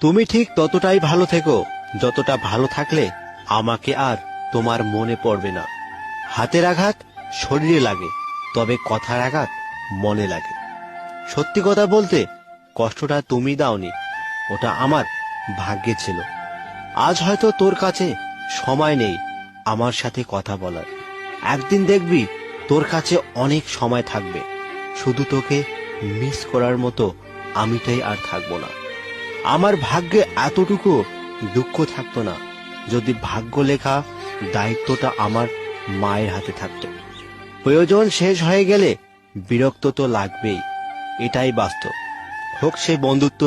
তুমি ঠিক ততটাই ভালো থেকো যতটা ভালো থাকলে আমাকে আর তোমার মনে পড়বে না। হাতের আঘাত শরীরে লাগে, তবে কথার আঘাত মনে লাগে। সত্যি কথা বলতে কষ্টটা তুমি দাওনি, ওটা আমার ভাগ্যে ছিল। আজ হয়তো তোর কাছে সময় নেই আমার সাথে কথা বলার, একদিন দেখবি তোর কাছে অনেক সময় থাকবে। শুধু তোকে মিস করার মতো আমিটাই আর থাকবো না। আমার ভাগ্যে এতটুকু দুঃখ থাকতো না যদি ভাগ্য লেখা দায়িত্বটা আমার মায়ের হাতে থাকতো। প্রয়োজন শেষ হয়ে গেলে বিরক্ত তো লাগবেই, এটাই বাস্তব। হোক সে বন্ধুত্ব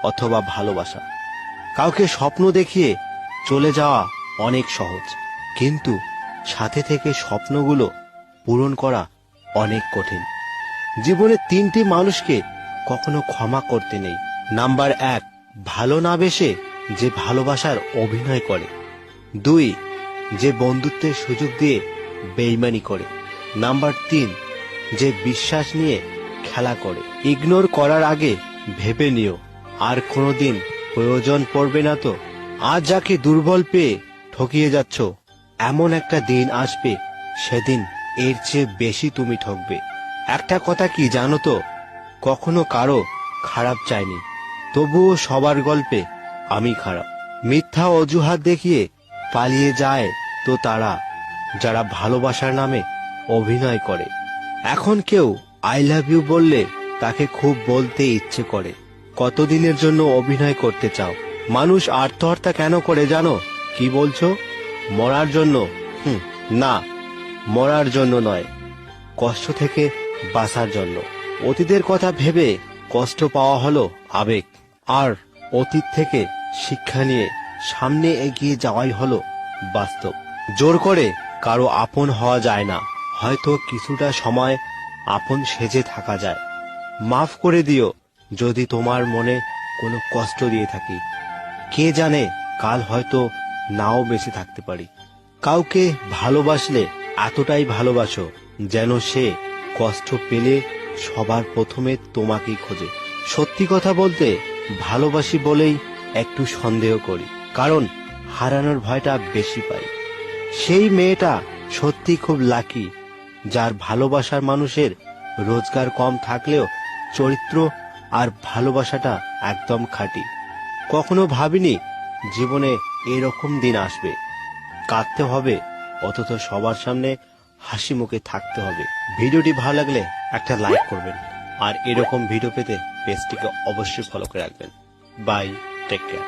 অথবা ভালোবাসা। কাউকে স্বপ্ন দেখিয়ে চলে যাওয়া অনেক সহজ, কিন্তু সাথে থেকে স্বপ্নগুলো পূরণ করা অনেক কঠিন। জীবনে 3টি মানুষকে কখনো ক্ষমা করতে নেই। নাম্বার 1, ভালো না বেসে যে ভালোবাসার অভিনয় করে। 2, যে বন্ধুত্বের সুযোগ দিয়ে বেইমানি করে। নাম্বার 3, যে বিশ্বাস নিয়ে খেলা করে। ইগনোর করার আগে ভেবে নিও, আর কোনোদিন প্রয়োজন পড়বে না তো। আজ যাকে দুর্বল পেয়ে ঠকিয়ে যাচ্ছ, এমন একটা দিন আসবে সেদিন এর চেয়ে বেশি তুমি ঠকবে। একটা কথা কি জানো তো, কখনো কারো খারাপ চাইনি, তবুও সবার গল্পে আমি খারাপ। মিথ্যা অজুহাত দেখিয়ে পালিয়ে যায় তো তারা, যারা ভালোবাসার নামে অভিনয় করে। এখন কেউ আই লাভ ইউ বললে তাকে খুব বলতে ইচ্ছে করে। কতদিনের জন্য অভিনয় করতে চাও? মানুষ আত্মহত্যা কেন করে জানো? কি বলছো? মরার জন্য? না, মরার জন্য নয়, কষ্ট থেকে বাঁচার জন্য। অতীতের কথা ভেবে কষ্ট পাওয়া হলো আবেগ, আর অতীত থেকে শিক্ষা নিয়ে সামনে এগিয়ে যাওয়াই হলো বাস্তব। জোর করে কারো আপন হওয়া যায় না, হয়তো কিছুটা সময় আপন সেজে থাকা যায়। মাফ করে দিও যদি তোমার মনে কোনো কষ্ট দিয়ে থাকি। কে জানে, কাল হয়তো নাও বেঁচে থাকতে পারি। কাউকে ভালোবাসলে এতটাই ভালোবাসো যেন সে কষ্ট পেলে সবার প্রথমে তোমাকেই খোঁজে। সত্যি কথা বলতে ভালোবাসি বলেই একটু সন্দেহ করি, কারণ হারানোর ভয়টা বেশি পাই। সেই মেয়েটা সত্যি খুব লাকি, যার ভালোবাসার মানুষের রোজগার কম থাকলেও চরিত্র আর ভালোবাসাটা একদম খাঁটি। কখনো ভাবিনি জীবনে এরকম দিন আসবে। কাঁদতে হবে অথচ সবার সামনে হাসি মুখে থাকতে হবে। ভিডিওটি ভালো লাগলে একটা লাইক করবেন, আর এরকম ভিডিও পেতে পেজটিকে অবশ্যই ফলো করে রাখবেন। Bye, take care.